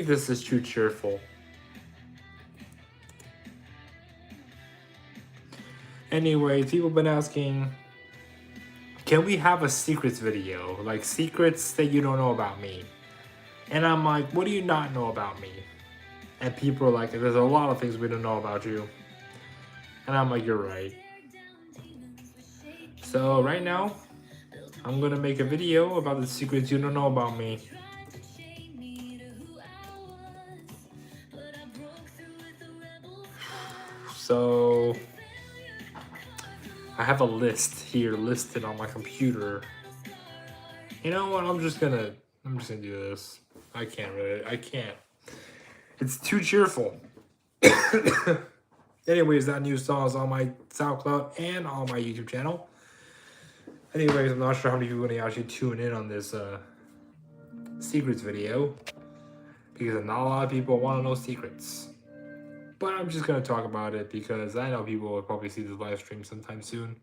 This is too cheerful. Anyway, people been asking, can we have a secrets video? Like secrets that you don't know about me. And I'm like, what do you not know about me? And people are like, there's a lot of things we don't know about you. And I'm like, you're right. So right now, I'm gonna make a video about the secrets you don't know about me. So I have a list here listed on my computer. You know what? I'm just gonna do this. I can't. It's too cheerful. Anyways, that new song is on my SoundCloud and on my YouTube channel. Anyways, I'm not sure how many people are gonna actually tune in on this secrets video because not a lot of people want to know secrets. But I'm just gonna talk about it because I know people will probably see this live stream sometime soon.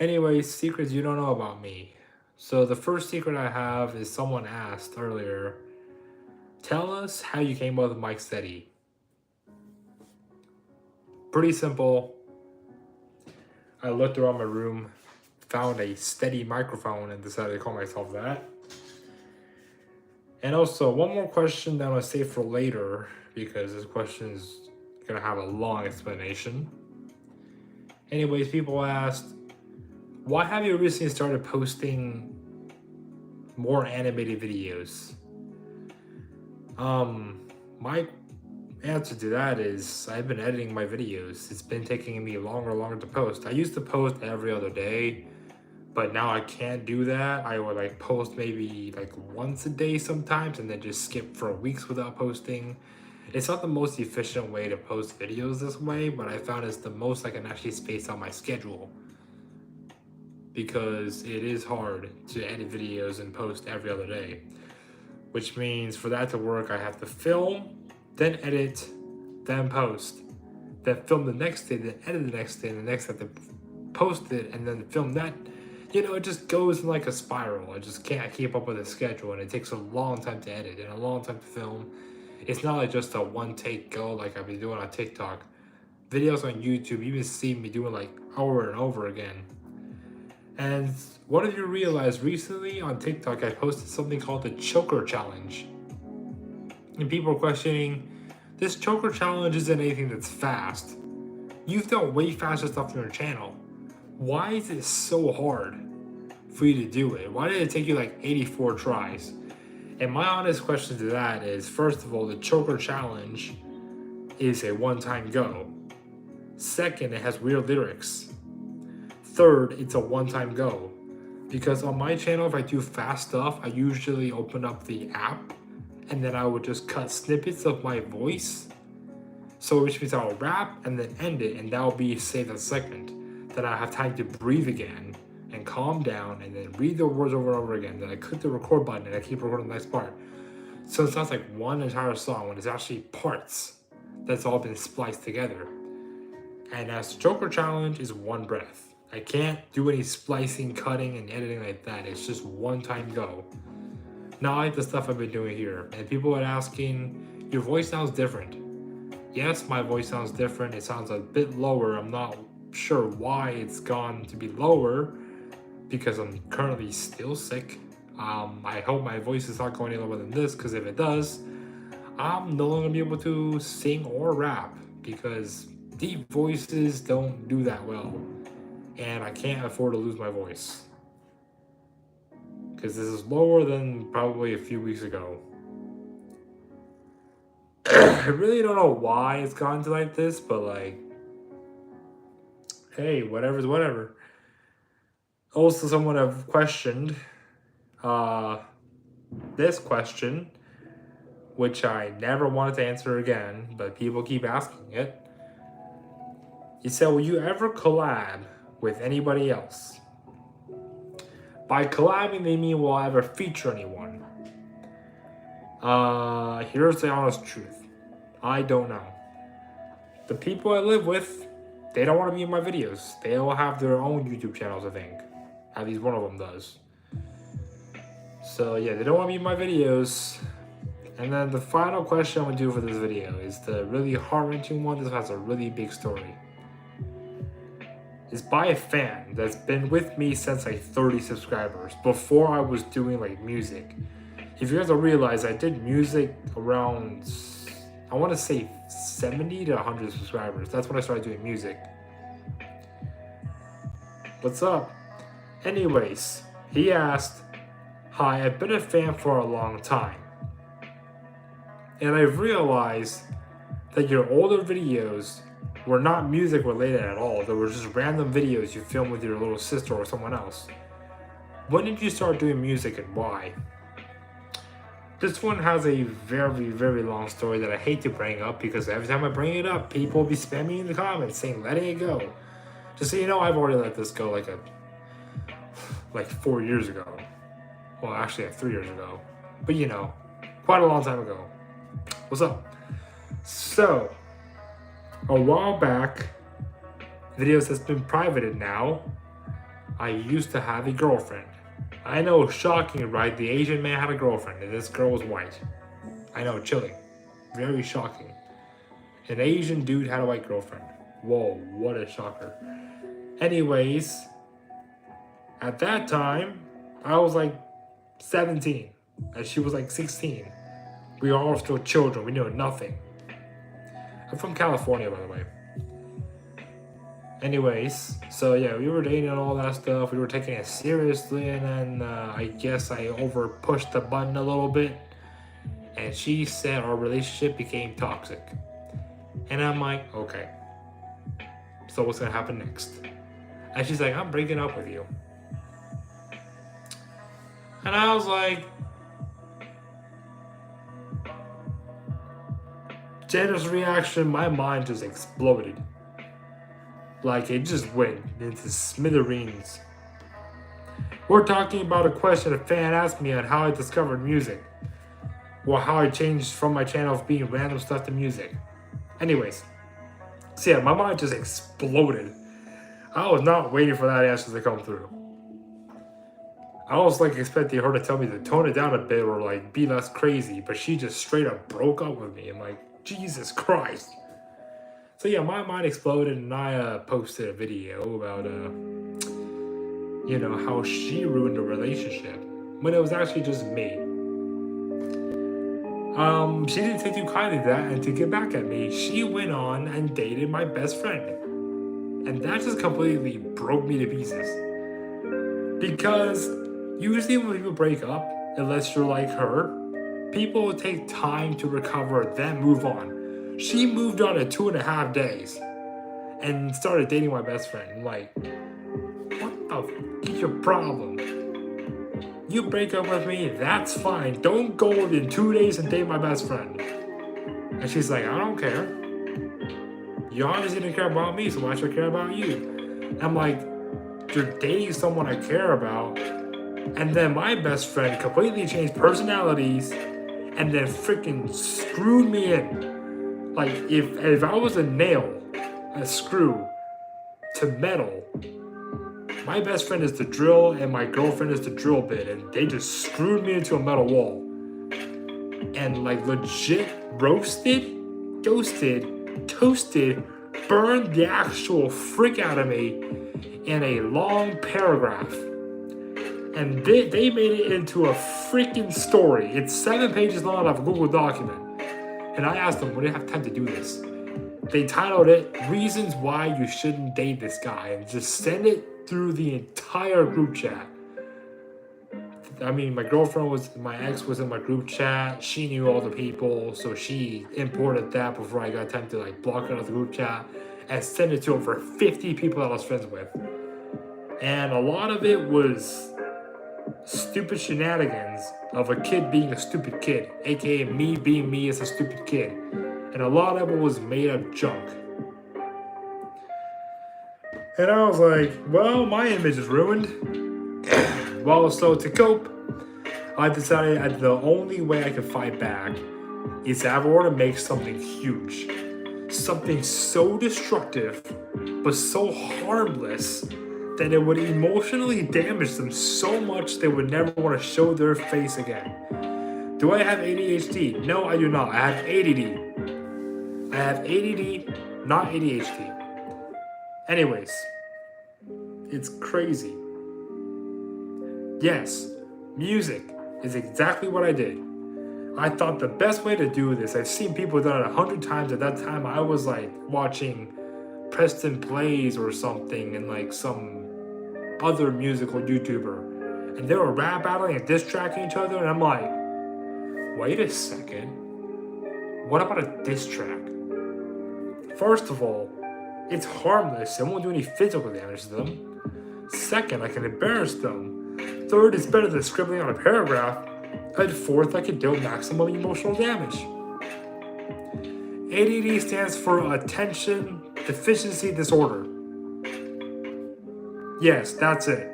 Anyways, secrets you don't know about me. So the first secret I have is someone asked earlier, tell us how you came up with Mike Steady. Pretty simple. I looked around my room, found a steady microphone, and decided to call myself that. And also, one more question that I'm gonna save for later because this question is gonna have a long explanation. Anyways, people asked, why have you recently started posting more animated videos? My answer to that is I've been editing my videos. It's been taking me longer and longer to post. I used to post every other day, but now I can't do that. I would like post maybe like once a day sometimes and then just skip for weeks without posting. It's not the most efficient way to post videos this way, but I found it's the most I can actually space out my schedule because it is hard to edit videos and post every other day, which means for that to work, I have to film, then edit, then post, then film the next day, then edit the next day, and the next have to post it, and then film that. You know, it just goes in like a spiral. I just can't keep up with the schedule, and it takes a long time to edit and a long time to film. It's not like just a one take go like I've been doing on TikTok. Videos on YouTube, you even see me doing like over and over again. And what if you realize recently on TikTok I posted something called the Choker Challenge? And people are questioning, this Choker Challenge isn't anything that's fast. You've done way faster stuff on your channel. Why is it so hard for you to do it? Why did it take you like 84 tries? And my honest question to that is, first of all, the Choker Challenge is a one-time go. Second, it has weird lyrics. Third, it's a one-time go. Because on my channel, if I do fast stuff, I usually open up the app and then I would just cut snippets of my voice. So which means I'll rap and then end it, and that'll be saved as a segment. Then I have time to breathe again and calm down and then read the words over and over again. Then I click the record button and I keep recording the next part. So it sounds like one entire song when it's actually parts that's all been spliced together. And as the Choker Challenge is one breath. I can't do any splicing, cutting, and editing like that. It's just one time go. Not like the stuff I've been doing here. And people are asking, your voice sounds different. Yes, my voice sounds different. It sounds a bit lower. I'm not sure why it's gone to be lower because I'm currently still sick. I hope my voice is not going any lower than this, because if it does, I'm no longer gonna be able to sing or rap because deep voices don't do that well. And I can't afford to lose my voice because this is lower than probably a few weeks ago. I really don't know why it's gotten to like this, but like, hey, whatever's whatever. Also, someone have questioned this question, which I never wanted to answer again, but people keep asking it. He said, will you ever collab with anybody else? By collabing, they mean will I ever feature anyone? Here's the honest truth. I don't know. The people I live with, they don't want to be in my videos. They all have their own YouTube channels, I think. At least one of them does. So yeah, they don't want to be in my videos. And then the final question I'm gonna do for this video is the really heart-wrenching one. This has a really big story. It's by a fan that's been with me since like 30 subscribers, before I was doing like music. If you guys don't realize, I did music around, I want to say 70 to 100 subscribers. That's when I started doing music. What's up? Anyways, he asked, "Hi, I've been a fan for a long time, and I've realized that your older videos were not music related at all. They were just random videos you filmed with your little sister or someone else. When did you start doing music and why?" This one has a very, very long story that I hate to bring up because every time I bring it up, people will be spamming in the comments saying, "Letting it go." Just so you know, I've already let this go like 4 years ago. Well, actually, like 3 years ago. But you know, quite a long time ago. What's up? So, a while back, videos that's been privated now, I used to have a girlfriend. I know, shocking, right? The Asian man had a girlfriend and this girl was white. I know, chilling. Very shocking. An Asian dude had a white girlfriend. Whoa, what a shocker. Anyways, at that time, I was like 17 and she was like 16. We were all still children. We knew nothing. I'm from California, by the way. Anyways, so yeah, we were dating and all that stuff. We were taking it seriously, and then I guess I over pushed the button a little bit, and she said our relationship became toxic. And I'm like, okay, so what's gonna happen next? And she's like, "I'm breaking up with you." And I was like, Jenna's reaction, my mind just exploded. Like, it just went into smithereens. We're talking about a question a fan asked me on how I discovered music. Or how I changed from my channel of being random stuff to music. Anyways, so yeah, my mind just exploded. I was not waiting for that answer to come through. I was like expecting her to tell me to tone it down a bit or like be less crazy, but she just straight up broke up with me. I'm like, Jesus Christ. So yeah, my mind exploded, and I posted a video about, you know, how she ruined a relationship when it was actually just me. She didn't take too kindly to that, and to get back at me, she went on and dated my best friend. And that just completely broke me to pieces. Because usually when people break up, unless you're like her, people will take time to recover, then move on. She moved on in 2.5 days and started dating my best friend. I'm like, what the f is your problem? You break up with me, that's fine. Don't go within 2 days and date my best friend. And she's like, I don't care. You obviously didn't care about me, so why should I care about you? I'm like, you're dating someone I care about, and then my best friend completely changed personalities and then freaking screwed me in. Like, if I was a nail, a screw to metal, my best friend is the drill and my girlfriend is the drill bit, and they just screwed me into a metal wall. And like legit roasted, ghosted, toasted, burned the actual frick out of me in a long paragraph. And they made it into a freaking story. It's 7 pages long of a Google document. And I asked them, when do you have time to do this? They titled it, Reasons Why You Shouldn't Date This Guy, and just send it through the entire group chat. I mean, my ex was in my group chat. She knew all the people, so she imported that before I got time to like block out of the group chat and send it to over 50 people that I was friends with. And a lot of it was stupid shenanigans of a kid being a stupid kid, aka me being me as a stupid kid. And a lot of it was made up junk. And I was like, well, my image is ruined. Well, so to cope, I decided that the only way I could fight back is to have her to make something huge. Something so destructive, but so harmless that it would emotionally damage them so much they would never want to show their face again. Do I have ADHD? No, I do not. I have ADD. I have ADD, not ADHD. Anyways, it's crazy. Yes, music is exactly what I did. I thought the best way to do this, I've seen people done it 100 times. At that time, I was like watching Preston Plays or something and like some other musical YouTuber. And they were rap battling and diss tracking each other. And I'm like, wait a second. What about a diss track? First of all, it's harmless. It won't do any physical damage to them. Second, I can embarrass them. Third, it's better than scribbling on a paragraph. And fourth, I can deal maximum emotional damage. ADD stands for Attention Deficiency Disorder. Yes, that's it.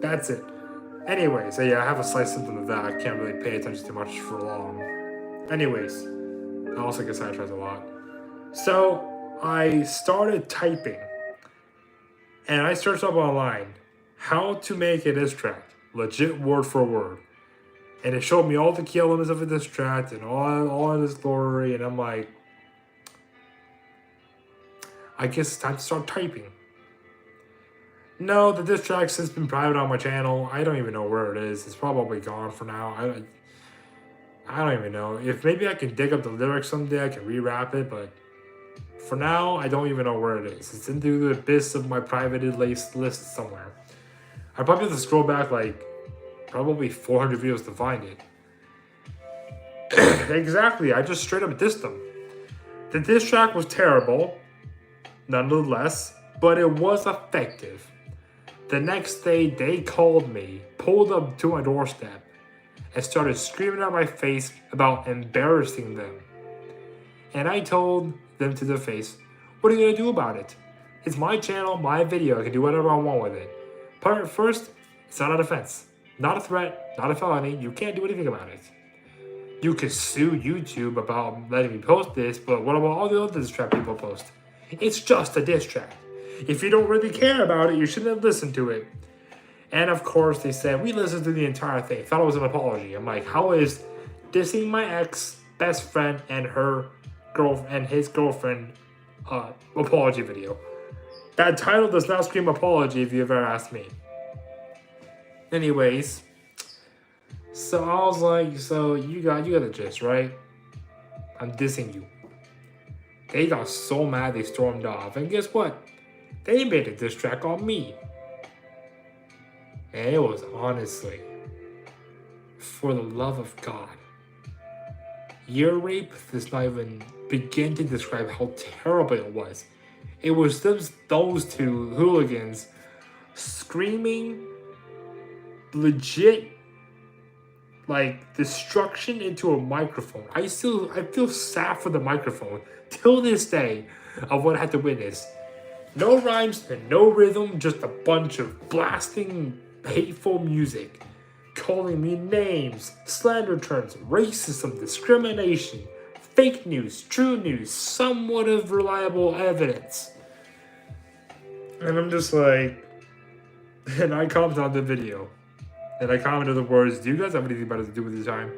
That's it. Anyways, yeah, I have a slight symptom of that. I can't really pay attention too much for long. Anyways, I also get sidetracked a lot. So, I started typing. And I searched up online how to make a diss track. Legit word for word. And it showed me all the key elements of a diss track and all of its glory. And I'm like, I guess it's time to start typing. No, the diss track has been private on my channel. I don't even know where it is. It's probably gone for now. I don't even know. If maybe I can dig up the lyrics someday, I can re-rap it. But for now, I don't even know where it is. It's into the abyss of my privated list somewhere. I probably have to scroll back like probably 400 videos to find it. Exactly, I just straight up dissed them. The diss track was terrible, nonetheless, but it was effective. The next day, they called me, pulled up to my doorstep, and started screaming at my face about embarrassing them. And I told them to their face, what are you going to do about it? It's my channel, my video, I can do whatever I want with it. Part first, it's not an offense, not a threat, not a felony. You can't do anything about it. You could sue YouTube about letting me post this, but what about all the other diss track people post? It's just a diss track. If you don't really care about it, you shouldn't listen to it. And of course, they said, we listened to the entire thing. Thought it was an apology. I'm like, how is dissing my ex best friend and his girlfriend apology video? That title does not scream apology if you ever asked me. Anyways, so I was like, so you got the gist, right? I'm dissing you. They got so mad they stormed off. And guess what? They made a diss track on me. And it was honestly, for the love of God, ear rape does not even begin to describe how terrible it was. It was just those two hooligans screaming legit like destruction into a microphone. I feel sad for the microphone till this day of what I had to witness. No rhymes and no rhythm, just a bunch of blasting hateful music, calling me names, slander terms, racism, discrimination, fake news, true news, somewhat of reliable evidence. And I'm just like, and I commented on the video. And I commented the words, do you guys have anything better to do with your time?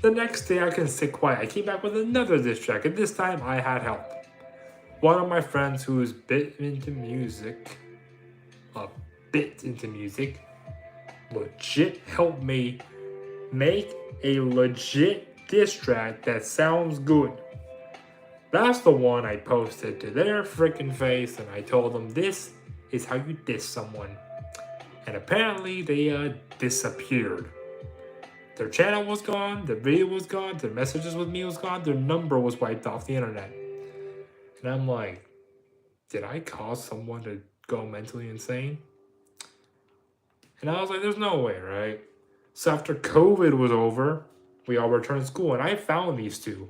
The next day I can sit quiet. I came back with another diss track, and this time I had help. One of my friends who is a bit into music, legit helped me make a legit diss track that sounds good. That's the one I posted to their freaking face, and I told them this is how you diss someone. And apparently they disappeared. Their channel was gone, their video was gone, their messages with me was gone, their number was wiped off the internet. And I'm like, did I cause someone to go mentally insane? And I was like, there's no way, right? So after COVID was over, we all returned to school, and I found these two.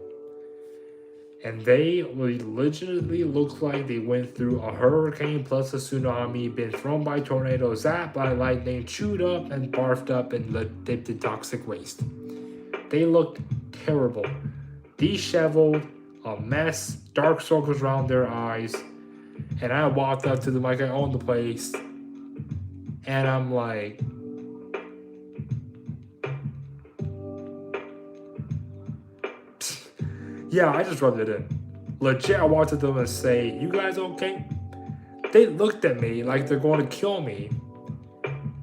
And they legitimately looked like they went through a hurricane plus a tsunami, been thrown by tornadoes, zapped by lightning, chewed up and barfed up and dipped in toxic waste. They looked terrible. Disheveled, a mess, dark circles around their eyes. And I walked up to them like I owned the place. And I'm like, Yeah, I just rubbed it in. Legit, I walked to them and say, "You guys okay?" They looked at me like they're going to kill me.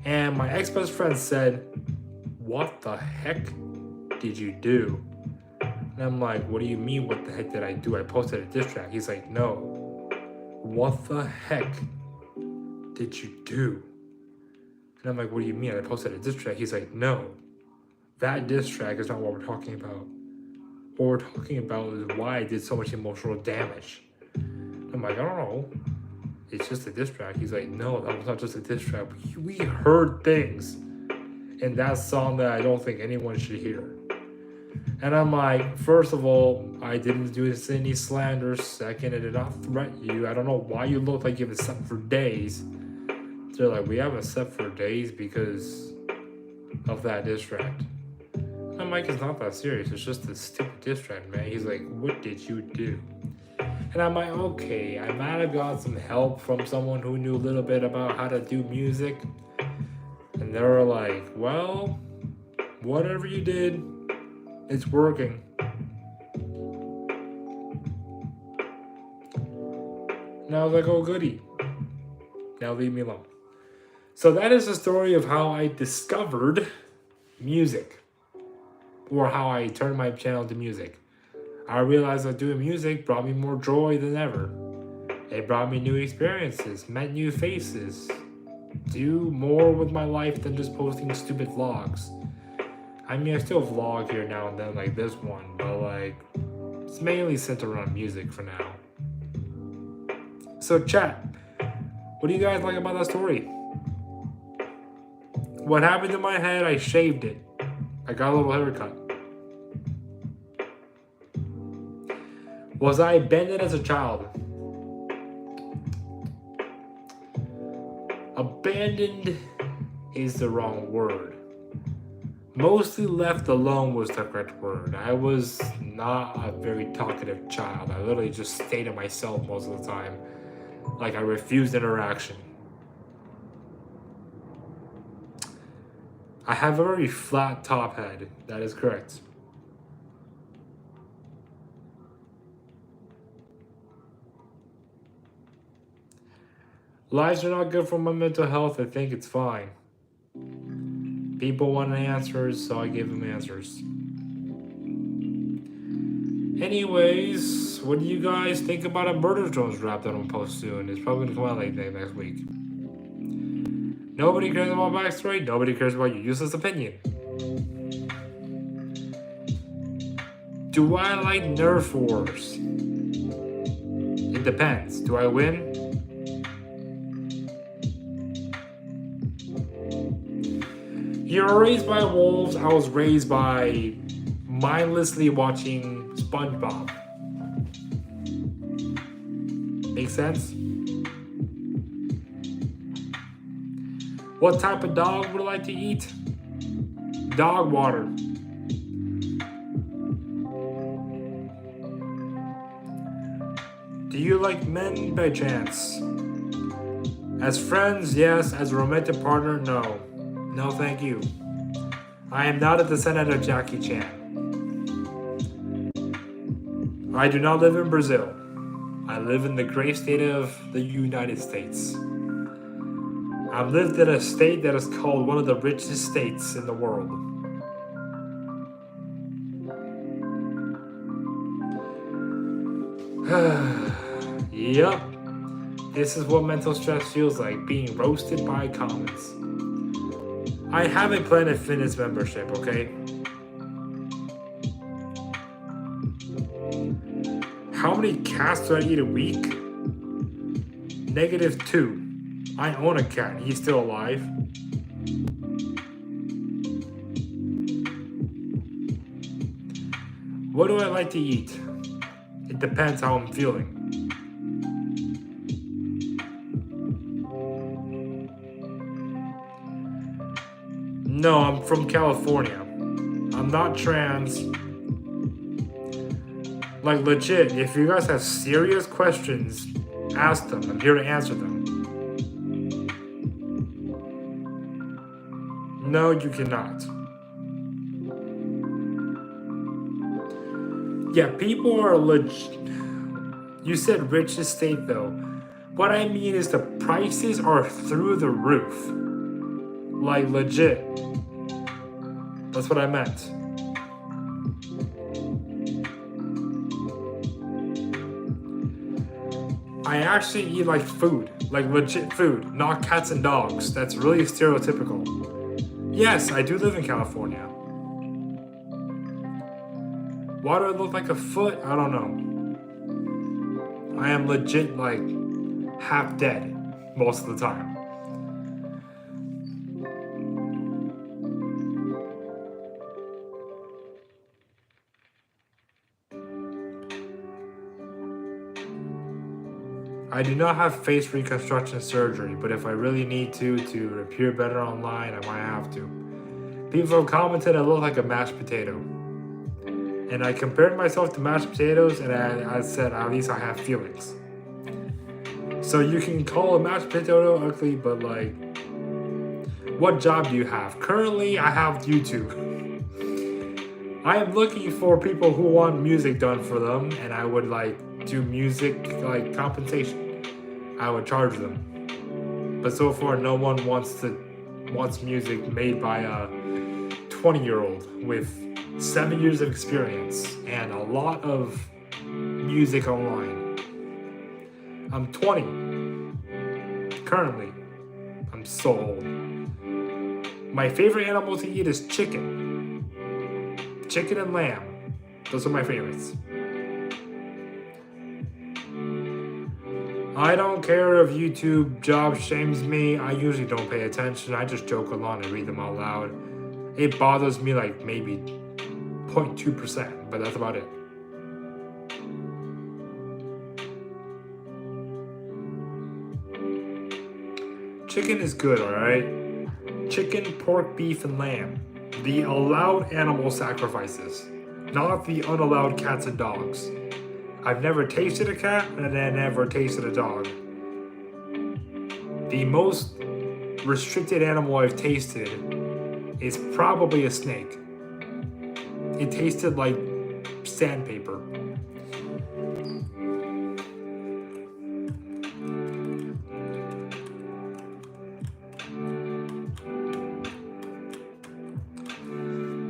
And my ex-best friend said, "What the heck did you do?" And I'm like, "What do you mean, what the heck did I do? I posted a diss track." He's like, "No. What the heck did you do?" And I'm like, "What do you mean? I posted a diss track." He's like, "No. That diss track is not what we're talking about. What we're talking about is why I did so much emotional damage." I'm like, "I don't know. It's just a diss track." He's like, "No, that was not just a diss track. We heard things in that song that I don't think anyone should hear." And I'm like, "First of all, I didn't do any slander. Second, I did not threaten you. I don't know why you look like you haven't slept for days." They're like, "We haven't slept for days because of that diss track." I'm like, "It's not that serious. It's just a stupid diss track, man." He's like, "What did you do?" And I'm like, "Okay, I might have got some help from someone who knew a little bit about how to do music." And they were like, "Well, whatever you did, it's working." And I was like, "Oh, goody. Now leave me alone." So that is the story of how I discovered music, or how I turned my channel to music. I realized that doing music brought me more joy than ever. It brought me new experiences, met new faces, do more with my life than just posting stupid vlogs. I mean, I still vlog here now and then, like this one, but like, it's mainly centered around music for now. So chat, what do you guys like about that story? What happened to my head? I shaved it. I got a little haircut. Was I abandoned as a child? Abandoned is the wrong word. Mostly left alone was the correct word. I was not a very talkative child. I literally just stayed to myself most of the time. Like, I refused interaction. I have a very flat top head. That is correct. Lies are not good for my mental health. I think it's fine. People want answers, so I give them answers. Anyways, what do you guys think about a Murder Drones rap that I'm gonna post soon? It's probably gonna come out like next week. Nobody cares about backstory. Nobody cares about your useless opinion. Do I like Nerf Wars? It depends. Do I win? You were raised by wolves. I was raised by mindlessly watching SpongeBob. Make sense? What type of dog would I like to eat? Dog water. Do you like men by chance? As friends, yes. As a romantic partner, no. No, thank you. I am not a descendant of Jackie Chan. I do not live in Brazil. I live in the great state of the United States. I've lived in a state that is called one of the richest states in the world. Yup. This is what mental stress feels like, being roasted by comments. I have a Planet Fitness membership, okay? How many cats do I eat a week? -2. I own a cat. He's still alive. What do I like to eat? It depends how I'm feeling. No, I'm from California. I'm not trans. Like, legit, if you guys have serious questions, ask them. I'm here to answer them. No, you cannot. Yeah, people are You said richest state though. What I mean is the prices are through the roof. Like legit. That's what I meant. I actually eat like food, like legit food, not cats and dogs. That's really stereotypical. Yes, I do live in California. Why do I look like a foot? I don't know. I am legit like half dead most of the time. I do not have face reconstruction surgery, but if I really need to appear better online, I might have to. People have commented I look like a mashed potato. And I compared myself to mashed potatoes, and I said at least I have feelings. So you can call a mashed potato ugly, but like, what job do you have? Currently, I have YouTube. I am looking for people who want music done for them, and I would like do music like compensation. I would charge them. But so far, no one wants music made by a 20-year-old with 7 years of experience and a lot of music online. I'm 20 currently. I'm so old. My favorite animal to eat is chicken. Chicken and lamb. Those are my favorites. I don't care if YouTube job shames me. I usually don't pay attention. I just joke along and read them out loud. It bothers me like maybe 0.2%, but that's about it. Chicken is good, alright? Chicken, pork, beef, and lamb. The allowed animal sacrifices, not the unallowed cats and dogs. I've never tasted a cat and I never tasted a dog. The most restricted animal I've tasted is probably a snake. It tasted like sandpaper.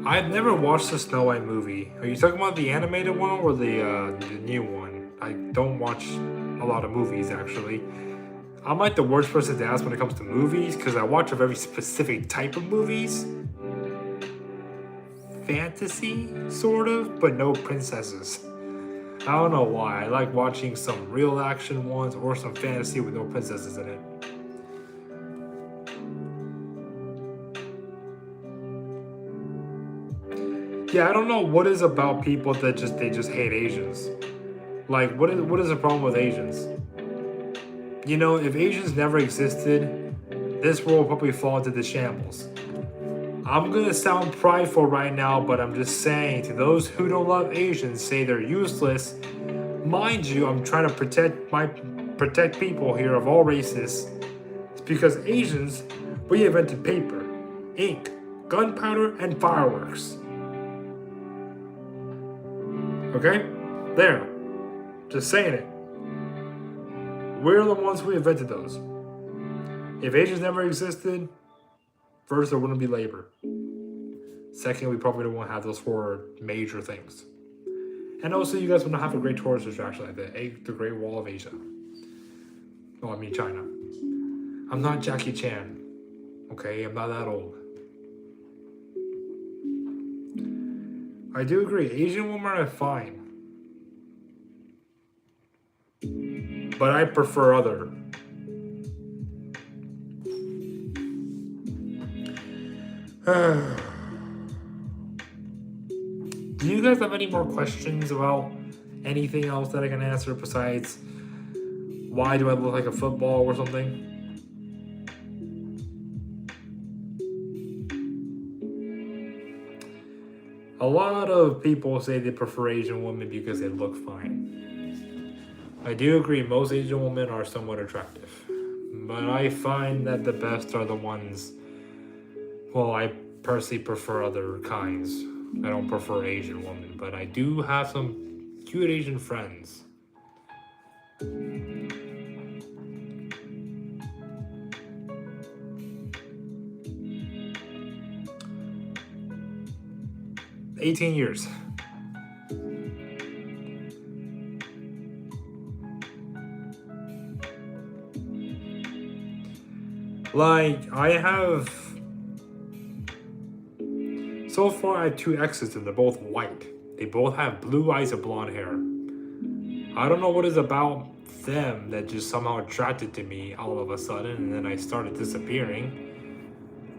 I've never watched the Snow White movie. Are you talking about the animated one or the new one? I don't watch a lot of movies actually. I'm like the worst person to ask when it comes to movies because I watch a very specific type of movies. Fantasy, sort of, but no princesses. I don't know why. I like watching some real action ones or some fantasy with no princesses in it. Yeah, I don't know what is about people that they just hate Asians. Like, what is the problem with Asians? You know, if Asians never existed, this world would probably fall into the shambles. I'm gonna sound prideful right now, but I'm just saying to those who don't love Asians, say they're useless. Mind you, I'm trying to protect people here of all races. It's because Asians, we invented paper, ink, gunpowder, and fireworks. Okay? There. Just saying it. We're the ones who invented those. If Asians never existed, first, there wouldn't be labor. Second, we probably won't have those 4 major things. And also, you guys wouldn't have a great tourist attraction like the Great Wall of Asia. Oh, I mean China. I'm not Jackie Chan. Okay, I'm not that old. I do agree, Asian women are fine. But I prefer other. Do you guys have any more questions about anything else that I can answer besides why do I look like a football or something? A lot of people say they prefer Asian women because they look fine. I do agree, most Asian women are somewhat attractive. But I find that the best are the ones, well, I personally prefer other kinds. I don't prefer Asian women, but I do have some cute Asian friends. "18 years. Like, I have... So far, I have 2 exes and they're both white. They both have blue eyes and blonde hair. I don't know what is about them that just somehow attracted to me all of a sudden, and then I started disappearing.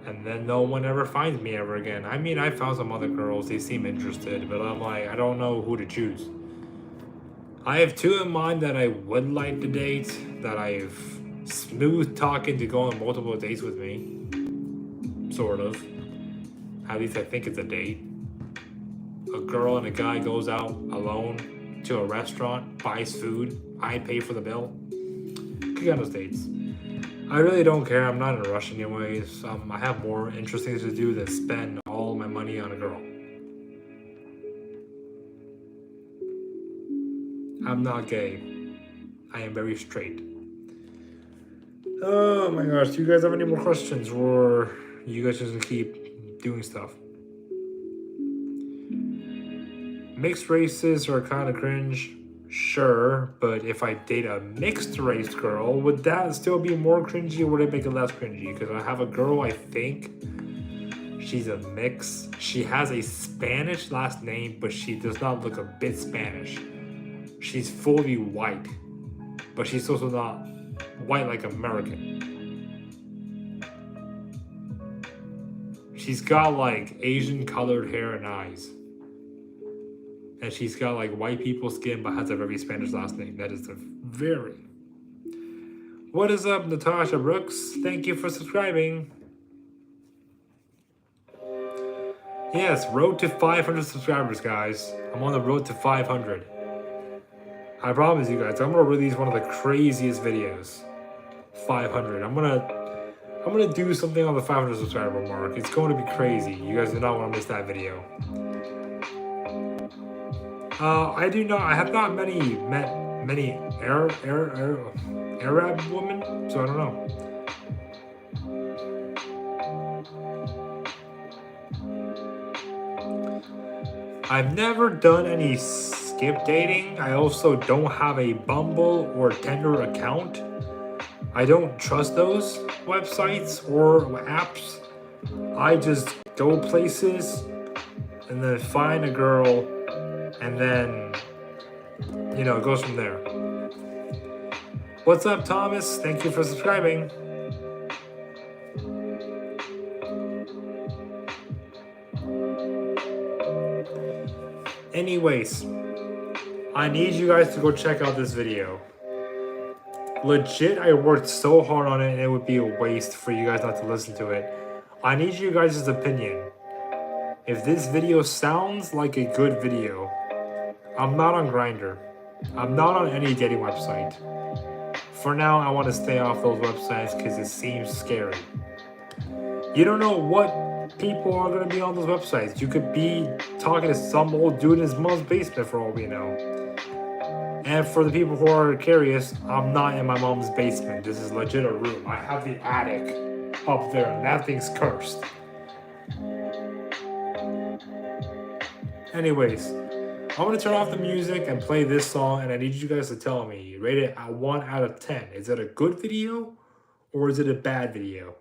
And then no one ever finds me ever again. I mean, I found some other girls, they seem interested, but I'm like, I don't know who to choose. I have 2 in mind that I would like to date, that I've smooth talking to go on multiple dates with me. Sort of. At least I think it's a date. A girl and a guy goes out alone to a restaurant, buys food, I pay for the bill. Could get on those dates. I really don't care. I'm not in a rush anyways. I have more interesting things to do than spend all my money on a girl. I'm not gay. I am very straight. Oh my gosh. Do you guys have any more questions? Or you guys just keep doing stuff? Mixed races are kind of cringe. Sure, but if I date a mixed race girl, would that still be more cringy or would it make it less cringy? Because I have a girl, I think she's a mix. She has a Spanish last name, but she does not look a bit Spanish. She's fully white, but she's also not white like American. She's got like Asian colored hair and eyes. And she's got like white people's skin, but has a very Spanish last name. That is a very... What is up, Natasha Brooks? Thank you for subscribing. Yes, road to 500 subscribers, guys. I'm on the road to 500. I promise you guys, I'm gonna release one of the craziest videos. 500. I'm gonna do something on the 500 subscriber mark. It's going to be crazy. You guys do not want to miss that video. I have not met many Arab women, so I don't know. I've never done any skip dating. I also don't have a Bumble or Tinder account. I don't trust those websites or apps. I just go places and then find a girl and then, you know, it goes from there. What's up, Thomas? Thank you for subscribing. Anyways, I need you guys to go check out this video. Legit, I worked so hard on it and it would be a waste for you guys not to listen to it. I need you guys' opinion. If this video sounds like a good video, I'm not on Grindr. I'm not on any dating website. For now, I want to stay off those websites because it seems scary. You don't know what people are going to be on those websites. You could be talking to some old dude in his mom's basement for all we know. And for the people who are curious, I'm not in my mom's basement. This is legit a room. I have the attic up there and that thing's cursed. Anyways, I'm going to turn off the music and play this song, and I need you guys to tell me, rate it at 1 out of 10. Is it a good video or is it a bad video?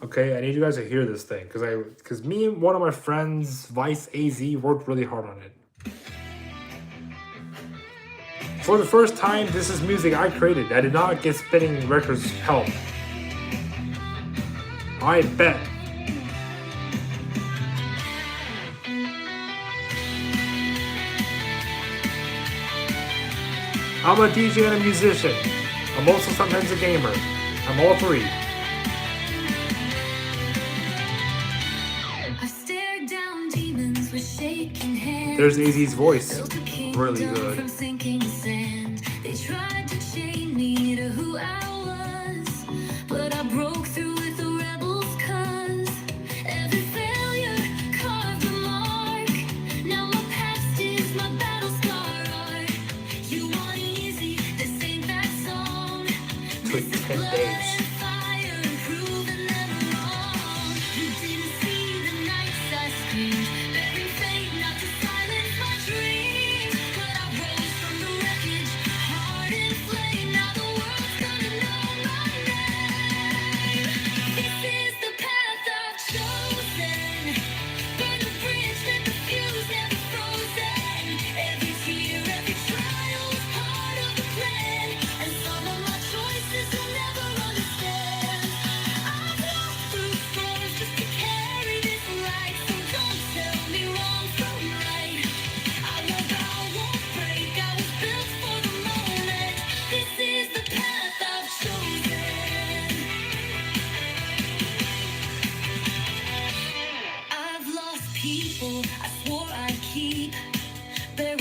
Okay, I need you guys to hear this thing because me and one of my friends, Vice AZ, worked really hard on it. For the first time, this is music I created. I did not get Spinning Records help. I bet. I'm a DJ and a musician. I'm also sometimes a gamer. I'm all three. There's AZ's voice. Really good. They tried to chain me to who I was, but I broke through with the rebels, cause every failure carved a mark. Now my past is my battle scar. took 10 days.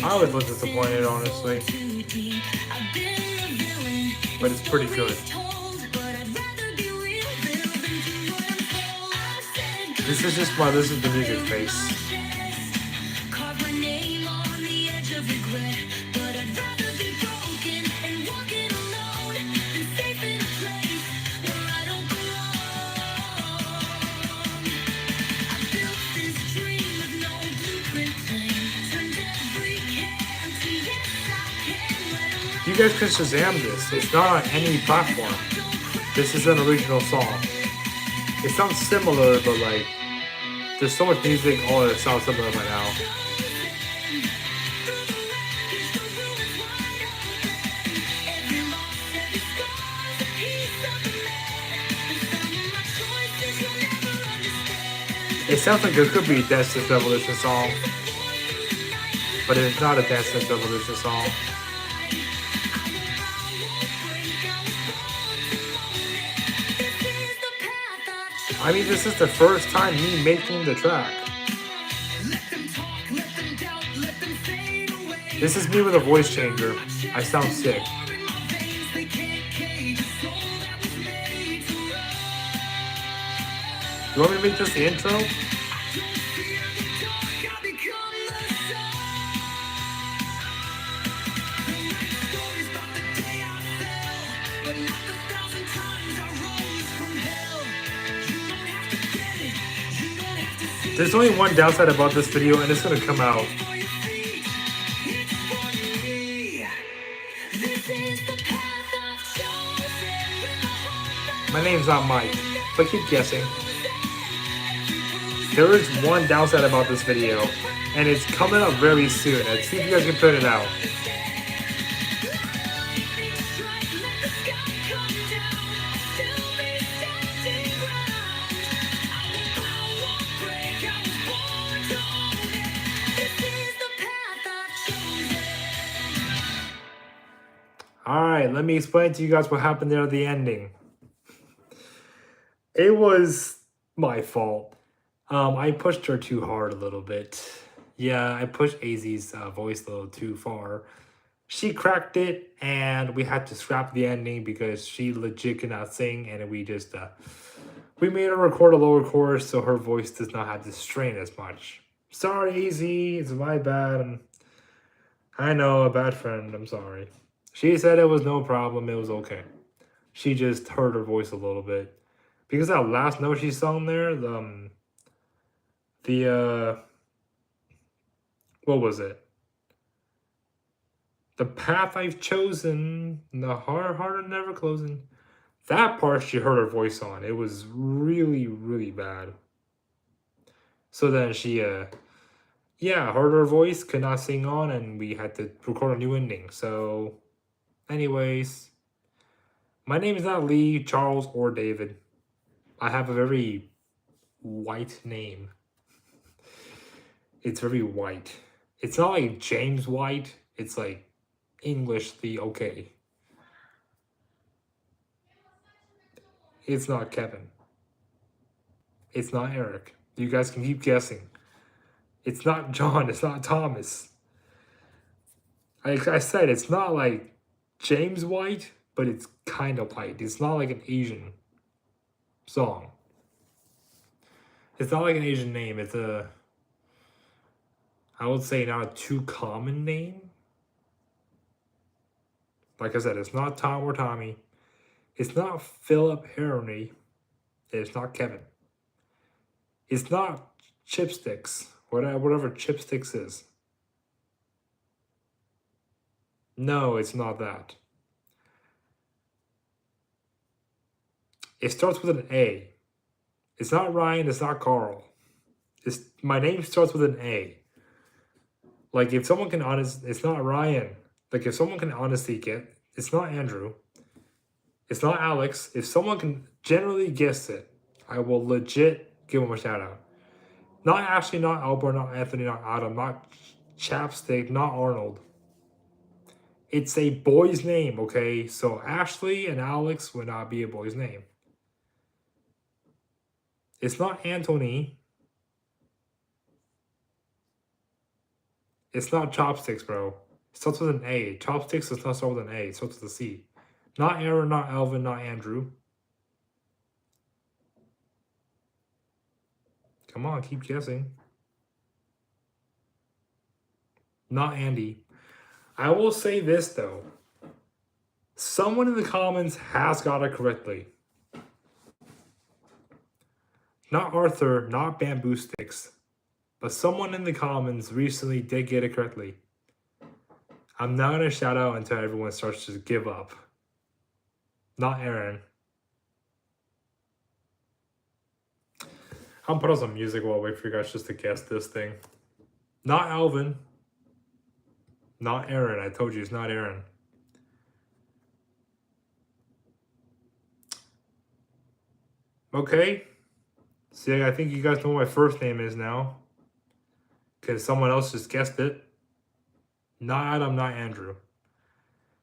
I was a little disappointed, honestly, but it's pretty good. This is just my listen to music face. You guys can Shazam this. It's not on any platform. This is an original song. It sounds similar, but like, there's so much music, all that sounds similar by now. It sounds like it could be a Dance Dance Revolution song, but it's not a Dance Dance Revolution song. I mean, this is the first time me making the track. This is me with a voice changer. I sound sick. You want me to make this the intro? There's only one downside about this video, and it's gonna come out. My name's not Mike, but keep guessing. There is one downside about this video, and it's coming up very soon. Let's see if you guys can put it out. Alright, let me explain to you guys what happened there at the ending. It was my fault. I pushed her too hard a little bit. Yeah, I pushed AZ's voice a little too far. She cracked it, and we had to scrap the ending because she legit cannot sing, and we just we made her record a lower chorus so her voice does not have to strain as much. Sorry, AZ, it's my bad. I know, a bad friend. I'm sorry. She said it was no problem. It was okay. She just hurt her voice a little bit. Because that last note she sung there, what was it? The path I've chosen, the heart never closing. That part she heard her voice on. It was really, really bad. So then she, heard her voice, could not sing on, and we had to record a new ending. So, anyways, my name is not Lee, Charles, or David. I have a very white name. It's very white. It's not like James White. It's like Englishly okay. It's not Kevin. It's not Eric. You guys can keep guessing. It's not John. It's not Thomas. Like I said, it's not like James White, but it's kind of white. It's not like an Asian song. It's not like an Asian name. It's I would say not a too common name. Like I said, it's not Tom or Tommy. It's not Philip Harony. It's not Kevin. It's not Chipsticks. Whatever Chipsticks is. No, it's not that. It starts with an A. It's not Ryan. It's not Carl. My name starts with an A. Like, if someone can it's not Ryan. Like, if someone can honestly get, it's not Andrew. It's not Alex. If someone can generally guess it, I will legit give them a shout out. Not Ashley, not Albert, not Anthony, not Adam, not Chapstick, not Arnold. It's a boy's name, okay? So Ashley and Alex would not be a boy's name. It's not Anthony. It's not Chopsticks, bro. It starts with an A. Chopsticks does not start with an A. It starts with a C. Not Aaron, not Alvin, not Andrew. Come on, keep guessing. Not Andy. I will say this, though. Someone in the comments has got it correctly. Not Arthur, not Bamboo Sticks. But someone in the comments recently did get it correctly. I'm not going to shout out until everyone starts to give up. Not Aaron. I'll put on some music while I wait for you guys just to guess this thing. Not Alvin. Not Aaron. I told you it's not Aaron. Okay. See, I think you guys know what my first name is now. Because someone else just guessed it. Not Adam, not Andrew.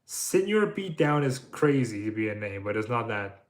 Senior Beatdown is crazy to be a name, but it's not that.